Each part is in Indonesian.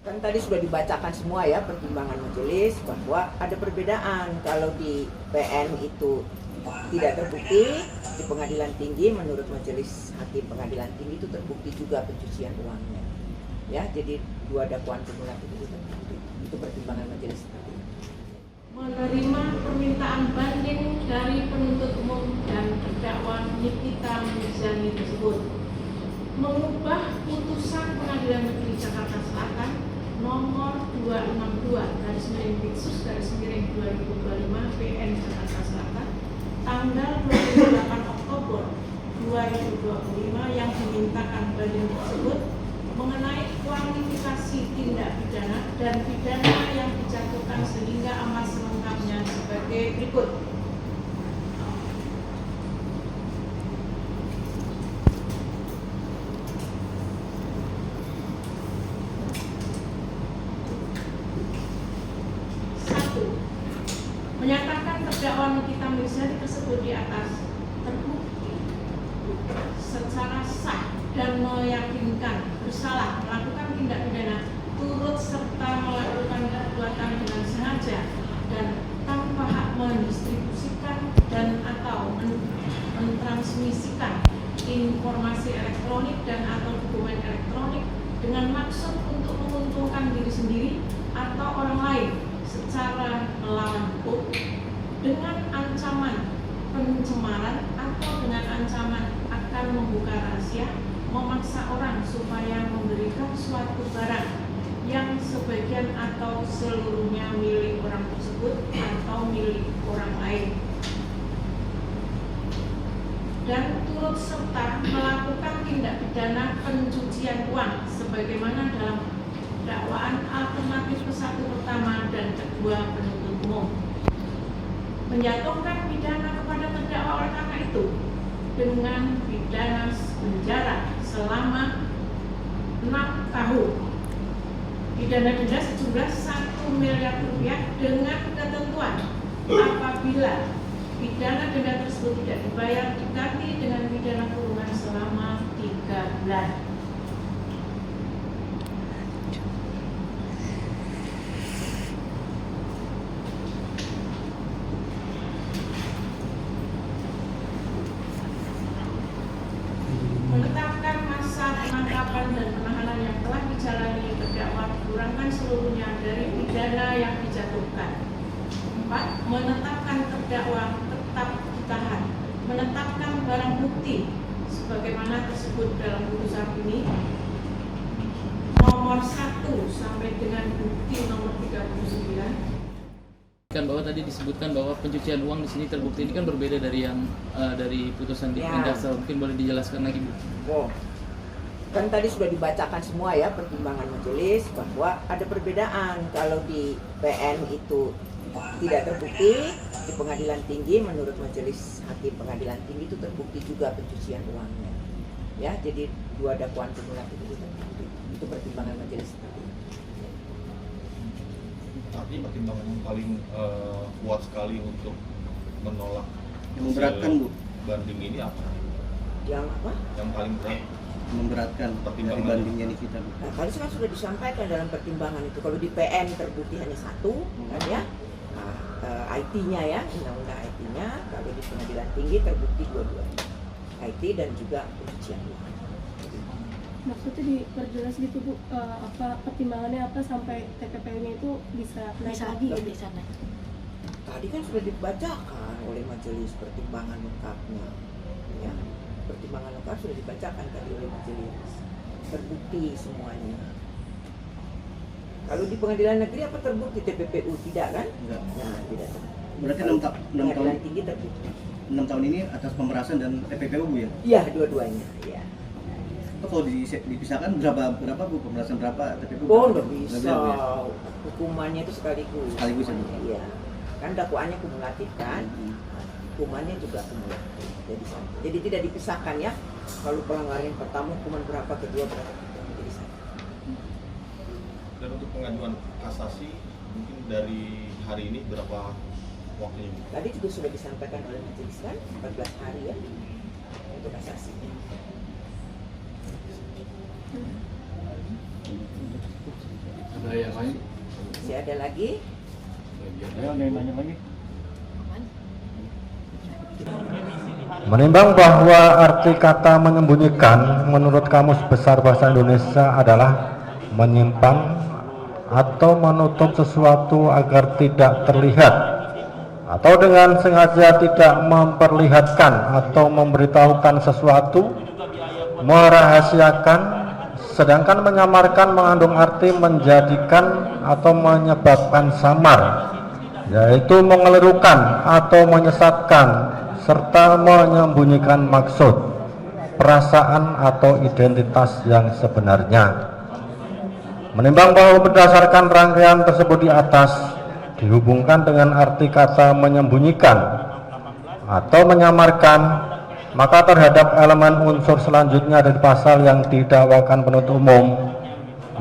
Kan tadi sudah dibacakan semua ya pertimbangan majelis bahwa ada perbedaan. Kalau di PN itu tidak terbukti, di pengadilan tinggi menurut majelis hakim pengadilan tinggi itu terbukti juga pencucian uangnya. Ya, jadi dua dakwaan kumulatif itu terbukti. Itu pertimbangan majelis tadi. Menerima permintaan banding dari penuntut umum dan terdakwa Nikita Mirzani tersebut, mengubah putusan Pengadilan Negeri Jakarta Selatan nomor 262/Pitsus/2025 PN Jakarta Selatan tanggal 28 Oktober 2025 yang dimintakan banding tersebut mengenai kualifikasi tindak pidana dan pidana yang dijatuhkan sehingga amat selengkapnya sebagai berikut. Menyatakan terdakwa Nikita Mirzani tersebut di atas terbukti secara sah dan meyakinkan bersalah melakukan tindak pidana turut serta melakukan perbuatan dengan sengaja dan tanpa hak mendistribusikan dan atau mentransmisikan informasi elektronik dan atau dokumen elektronik dengan maksud untuk menguntungkan diri sendiri atau orang lain secara melawan hukum dengan ancaman pencemaran atau dengan ancaman akan membuka rahasia, memaksa orang supaya memberikan suatu barang yang sebagian atau seluruhnya milik orang tersebut atau milik orang lain, dan turut serta melakukan tindak pidana pencucian uang sebagaimana dalam dakwaan alternatif ke-1 pertama dan kedua penuntut umum, menjatuhkan pidana kepada terdakwa oleh karena itu dengan pidana penjara selama 6 tahun, pidana denda sejumlah 1 miliar rupiah dengan ketentuan apabila pidana denda tersebut tidak dibayar diganti dengan pidana kurungan selama 3 bulan. Menetapkan masa penangkapan dan penahanan yang telah dijalani terdakwa dikurangkan seluruhnya dari pidana yang dijatuhkan. 4. Menetapkan terdakwa tetap ditahan. Menetapkan barang bukti sebagaimana tersebut dalam putusan ini nomor 1 sampai dengan bukti nomor 39. Kan bahwa tadi disebutkan bahwa pencucian uang di sini terbukti, ini kan berbeda dari yang dari putusan di Jaksel. Mungkin boleh dijelaskan lagi, Bu? Oh, kan tadi sudah dibacakan semua ya pertimbangan majelis bahwa ada perbedaan. Kalau di PN itu tidak terbukti, di pengadilan tinggi menurut majelis hakim pengadilan tinggi itu terbukti juga pencucian uangnya. Ya, jadi dua dakwaan kumulatif itu terbukti. Itu pertimbangan majelis tadi. Artinya pertimbangan yang paling kuat sekali untuk menolak yang memberatkan, Bu, banding ini apa? Yang apa? Yang paling berat memberatkan dari bandingnya nih kita, Bu. Nah, tadi kan sudah disampaikan dalam pertimbangan itu. Kalau di PN terbukti hanya 1, kan ya, IT-nya ya, undang-undang IT-nya. Kalau di pengadilan tinggi terbukti dua-duanya, IT dan juga pencucian uang. Maksudnya diperjelas gitu, Bu, apa pertimbangannya apa sampai TPP-nya itu bisa naik lagi ya di sana? Tadi kan sudah dibacakan oleh majelis pertimbangan lengkapnya, ya. Pertimbangan lengkap sudah dibacakan tadi oleh majelis, terbukti semuanya. Kalau di pengadilan negeri apa terbukti? TPPU tidak kan? Enggak. Nah, tidak terbukti. Berarti 6 Pengadilan tahun tinggi terbukti. 6 tahun ini atas pemerasan dan TPPU, Bu, ya? Iya, dua-duanya, ya. Itu kalau dipisahkan berapa, Bu? Pemerasan berapa? TPPU? Oh, nggak bisa. Nggak Bu, ya? Hukumannya itu sekaligus. Sekaligus ya, Bu? Iya. Kan dakwaannya kumulatif kan? Hukumannya juga kumulatif. Jadi tidak dipisahkan ya. Kalau pelanggaran yang pertama hukuman berapa, kedua berapa, jadi satu. dan untuk pengajuan kasasi mungkin dari hari ini berapa waktunya? Tadi juga sudah disampaikan oleh majelis kan 14 hari ya untuk kasasi. Masih ada lagi? Menimbang bahwa arti kata menyembunyikan menurut Kamus Besar Bahasa Indonesia adalah menyimpan atau menutup sesuatu agar tidak terlihat, atau dengan sengaja tidak memperlihatkan atau memberitahukan sesuatu, merahasiakan. Sedangkan menyamarkan mengandung arti menjadikan atau menyebabkan samar, yaitu mengelirukan atau menyesatkan serta menyembunyikan maksud, perasaan atau identitas yang sebenarnya. Menimbang bahwa berdasarkan rangkaian tersebut di atas dihubungkan dengan arti kata menyembunyikan atau menyamarkan, maka terhadap elemen unsur selanjutnya dari pasal yang didakwakan penuntut umum,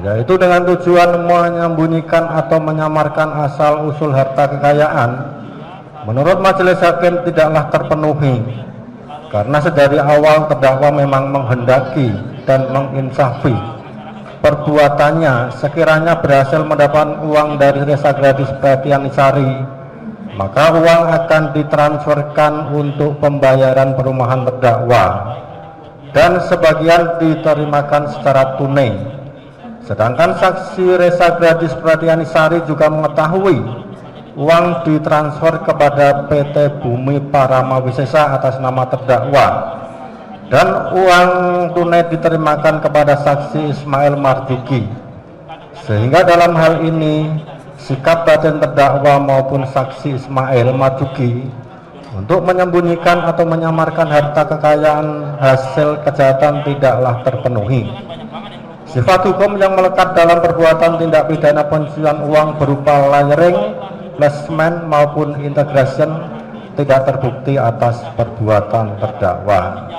yaitu dengan tujuan menyembunyikan atau menyamarkan asal usul harta kekayaan, menurut majelis hakim tidaklah terpenuhi, karena sedari awal terdakwa memang menghendaki dan menginsafi perbuatannya sekiranya berhasil mendapat uang dari Resa Gladys Pretianisari, maka uang akan ditransferkan untuk pembayaran perumahan terdakwa dan sebagian diterimakan secara tunai. Sedangkan saksi Resa Gladys Pretianisari juga mengetahui uang ditransfer kepada PT Bumi Parama Wisesa atas nama terdakwa dan uang tunai diterimakan kepada saksi Ismail Marzuki, sehingga dalam hal ini sikap batin terdakwa maupun saksi Ismail Marzuki untuk menyembunyikan atau menyamarkan harta kekayaan hasil kejahatan tidaklah terpenuhi. Sifat hukum yang melekat dalam perbuatan tindak pidana pencucian uang berupa layering, placement maupun integration tidak terbukti atas perbuatan terdakwa.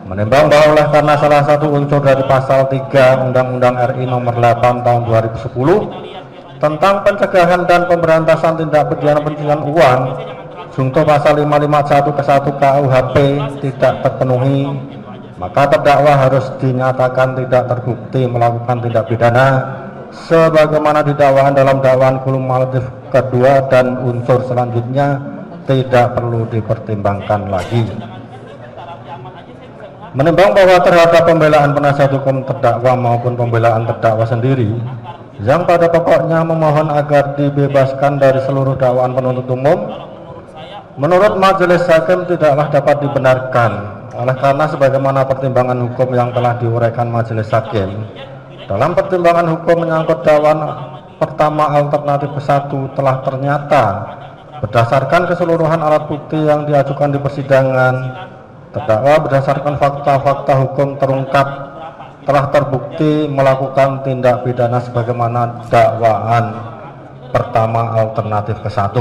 Menimbang bahwa oleh karena salah satu unsur dari pasal 3 Undang-Undang RI nomor 8 tahun 2010 tentang pencegahan dan pemberantasan tindak pidana pencucian uang, junto pasal 551 ke 1 KUHP tidak terpenuhi, maka terdakwa harus dinyatakan tidak terbukti melakukan tindak pidana sebagaimana didakwakan dalam dakwaan kumulatif kedua, dan unsur selanjutnya tidak perlu dipertimbangkan lagi. Menimbang bahwa terhadap pembelaan penasihat hukum terdakwa maupun pembelaan terdakwa sendiri yang pada pokoknya memohon agar dibebaskan dari seluruh dakwaan penuntut umum, menurut majelis hakim tidaklah dapat dibenarkan, oleh karena sebagaimana pertimbangan hukum yang telah diuraikan majelis hakim dalam pertimbangan hukum menyangkut dakwaan pertama alternatif ke-1 telah ternyata berdasarkan keseluruhan alat bukti yang diajukan di persidangan, terdakwa berdasarkan fakta-fakta hukum terungkap telah terbukti melakukan tindak pidana sebagaimana dakwaan pertama alternatif ke-1.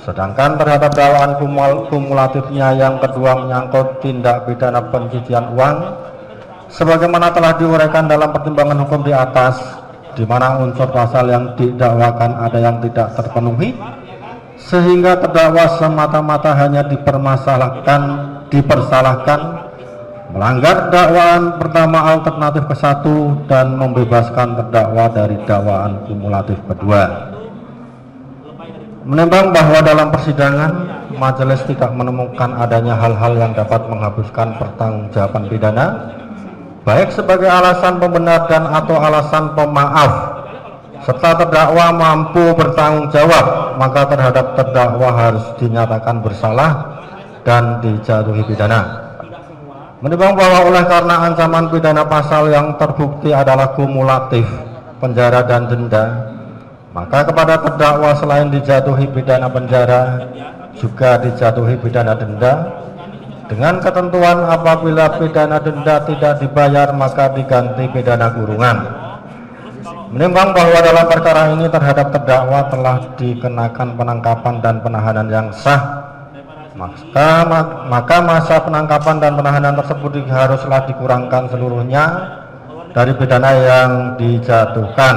Sedangkan terhadap dakwaan kumulatifnya yang kedua menyangkut tindak pidana pencucian uang, sebagaimana telah diuraikan dalam pertimbangan hukum di atas, di mana unsur pasal yang didakwakan ada yang tidak terpenuhi, sehingga terdakwa semata-mata hanya dipersalahkan melanggar dakwaan pertama alternatif ke-1 dan membebaskan terdakwa dari dakwaan kumulatif kedua. Menimbang bahwa dalam persidangan majelis tidak menemukan adanya hal-hal yang dapat menghapuskan pertanggungjawaban pidana, baik sebagai alasan pembenar dan atau alasan pemaaf, serta terdakwa mampu bertanggung jawab, maka terhadap terdakwa harus dinyatakan bersalah dan dijatuhi pidana. Menimbang bahwa oleh karena ancaman pidana pasal yang terbukti adalah kumulatif, penjara dan denda, maka kepada terdakwa selain dijatuhi pidana penjara juga dijatuhi pidana denda, dengan ketentuan apabila pidana denda tidak dibayar maka diganti pidana kurungan. Menimbang bahwa dalam perkara ini terhadap terdakwa telah dikenakan penangkapan dan penahanan yang sah, maka masa penangkapan dan penahanan tersebut haruslah dikurangkan seluruhnya dari pidana yang dijatuhkan.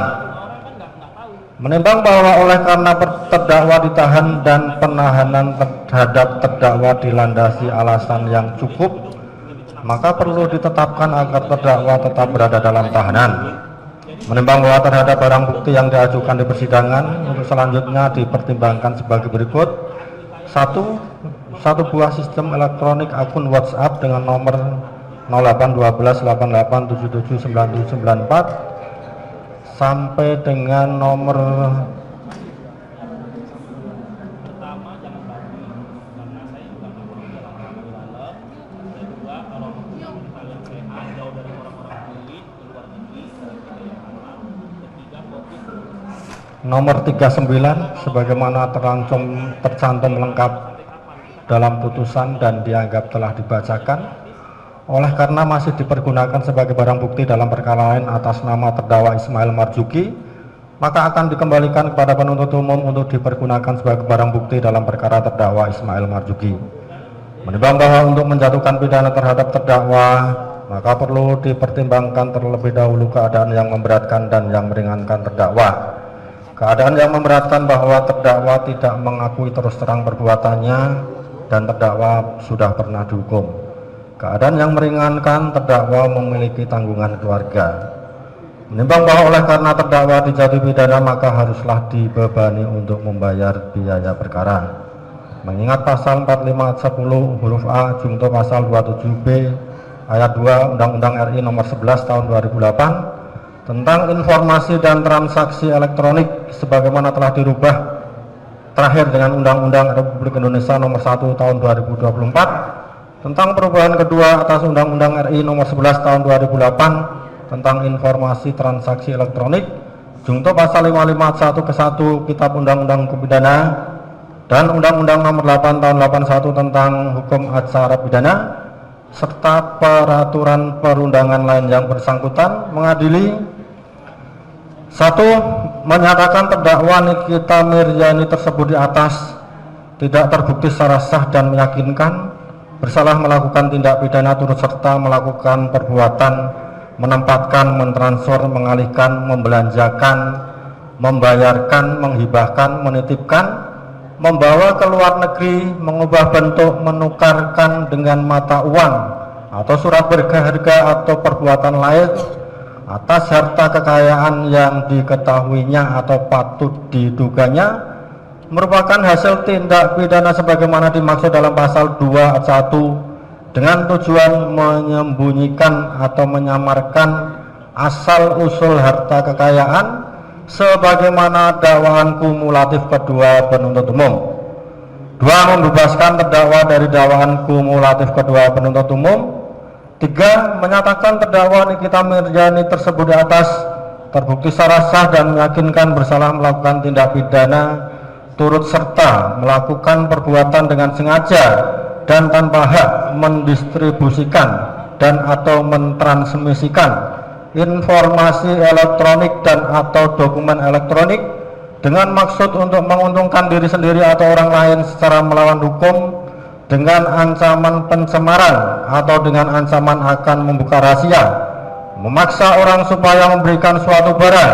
Menimbang bahwa oleh karena terdakwa ditahan dan penahanan terhadap terdakwa dilandasi alasan yang cukup, maka perlu ditetapkan agar terdakwa tetap berada dalam tahanan. Menimbang bahwa terhadap barang bukti yang diajukan di persidangan untuk selanjutnya dipertimbangkan sebagai berikut. 1. Satu buah sistem elektronik akun WhatsApp dengan nomor 081288779794 sampai dengan nomor nomor 39 sebagaimana tercantum lengkap dalam putusan dan dianggap telah dibacakan. Oleh karena masih dipergunakan sebagai barang bukti dalam perkara lain atas nama terdakwa Ismail Marzuki, maka akan dikembalikan kepada penuntut umum untuk dipergunakan sebagai barang bukti dalam perkara terdakwa Ismail Marzuki. Menimbang bahwa untuk menjatuhkan pidana terhadap terdakwa, maka perlu dipertimbangkan terlebih dahulu keadaan yang memberatkan dan yang meringankan terdakwa. Keadaan yang memberatkan bahwa terdakwa tidak mengakui terus terang perbuatannya dan terdakwa sudah pernah dihukum. Keadaan yang meringankan terdakwa memiliki tanggungan keluarga. Menimbang bahwa oleh karena terdakwa dijatuhi pidana maka haruslah dibebani untuk membayar biaya perkara. Mengingat pasal 45 ayat 10 huruf A jungto pasal 27B ayat 2 Undang-Undang RI nomor 11 tahun 2008 tentang informasi dan transaksi elektronik sebagaimana telah dirubah terakhir dengan Undang-Undang Republik Indonesia nomor 1 tahun 2024 tentang perubahan kedua atas Undang-Undang RI nomor 11 tahun 2008 tentang informasi transaksi elektronik jungto pasal 55 ayat 1 ke 1 Kitab Undang-Undang Hukum Pidana dan Undang-Undang nomor 8 tahun 81 tentang Hukum Acara Pidana serta peraturan perundangan lain yang bersangkutan mengadili 1. Menyatakan terdakwa Nikita Miryani tersebut di atas tidak terbukti secara sah dan meyakinkan bersalah melakukan tindak pidana turut serta melakukan perbuatan menempatkan, mentransfer, mengalihkan, membelanjakan, membayarkan, menghibahkan, menitipkan, membawa ke luar negeri, mengubah bentuk, menukarkan dengan mata uang atau surat berharga atau perbuatan lain atas harta kekayaan yang diketahuinya atau patut diduganya merupakan hasil tindak pidana sebagaimana dimaksud dalam pasal 2 ayat 1 dengan tujuan menyembunyikan atau menyamarkan asal usul harta kekayaan sebagaimana dakwaan kumulatif kedua penuntut umum. 2. Membebaskan terdakwa dari dakwaan kumulatif kedua penuntut umum. 3. Menyatakan terdakwa Nikita Miryani tersebut di atas terbukti secara sah dan meyakinkan bersalah melakukan tindak pidana turut serta melakukan perbuatan dengan sengaja dan tanpa hak mendistribusikan dan atau mentransmisikan informasi elektronik dan atau dokumen elektronik dengan maksud untuk menguntungkan diri sendiri atau orang lain secara melawan hukum dengan ancaman pencemaran atau dengan ancaman akan membuka rahasia, memaksa orang supaya memberikan suatu barang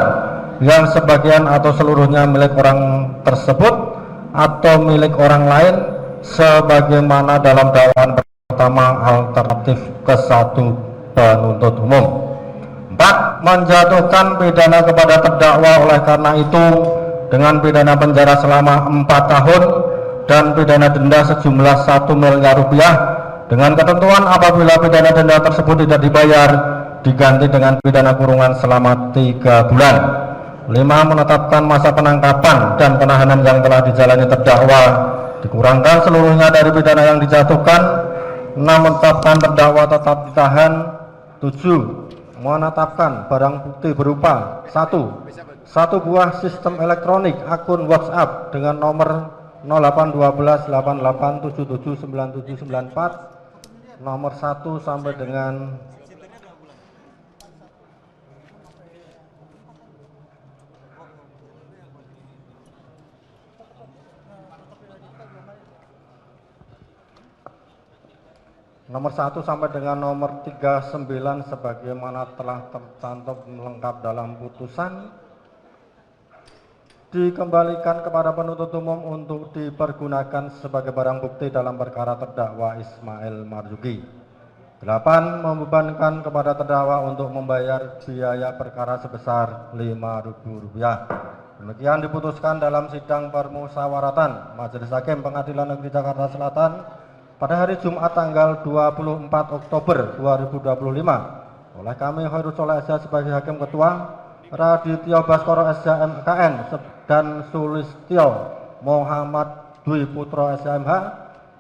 yang sebagian atau seluruhnya milik orang tersebut atau milik orang lain sebagaimana dalam dakwaan pertama alternatif ke-1 penuntut umum. 4. Menjatuhkan pidana kepada terdakwa oleh karena itu dengan pidana penjara selama 4 tahun dan pidana denda sejumlah 1 miliar rupiah dengan ketentuan apabila pidana denda tersebut tidak dibayar diganti dengan pidana kurungan selama 3 bulan. 5. Menetapkan masa penangkapan dan penahanan yang telah dijalani terdakwa dikurangkan seluruhnya dari pidana yang dijatuhkan. 6. Menetapkan terdakwa tetap ditahan. 7. Menetapkan barang bukti berupa 1. Satu buah sistem elektronik akun WhatsApp dengan nomor 081288779794 nomor 1 sampai dengan nomor 1 sampai dengan nomor 39 sebagaimana telah tercantum lengkap dalam putusan dikembalikan kepada penuntut umum untuk dipergunakan sebagai barang bukti dalam perkara terdakwa Ismail Marzuki. 8. Membebankan kepada terdakwa untuk membayar biaya perkara sebesar Rp5.000. Demikian diputuskan dalam sidang permusyawaratan Majelis Hakim Pengadilan Negeri Jakarta Selatan pada hari Jumat tanggal 24 Oktober 2025 oleh kami Khairul Sholeh SH sebagai Hakim Ketua, Radityo Baskoro SH MKN dan Sulistyo Muhammad Dwi Putro SHMH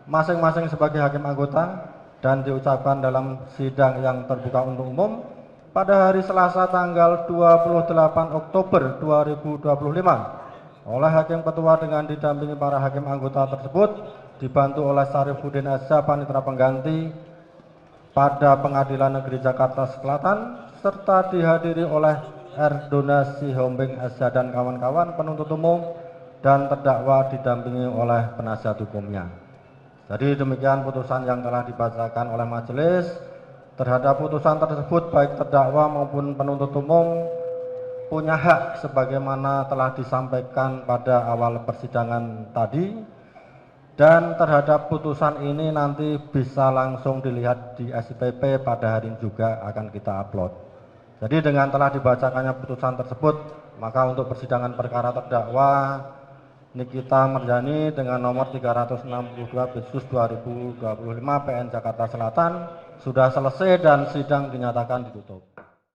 masing-masing sebagai hakim anggota, dan diucapkan dalam sidang yang terbuka untuk umum pada hari Selasa tanggal 28 Oktober 2025 oleh Hakim Ketua dengan didampingi para hakim anggota tersebut, dibantu oleh Syarifuddin SH Panitera Pengganti pada Pengadilan Negeri Jakarta Selatan, serta dihadiri oleh Erdona Sihombing SH dan kawan-kawan penuntut umum dan terdakwa didampingi oleh penasihat hukumnya. Jadi demikian putusan yang telah dibacakan oleh majelis. Terhadap putusan tersebut baik terdakwa maupun penuntut umum punya hak sebagaimana telah disampaikan pada awal persidangan tadi, dan terhadap putusan ini nanti bisa langsung dilihat di SIPP pada hari ini juga akan kita upload. Jadi dengan telah dibacakannya putusan tersebut, maka untuk persidangan perkara terdakwa Nikita Merjani dengan nomor 362 Besus 2025 PN Jakarta Selatan sudah selesai dan sidang dinyatakan ditutup.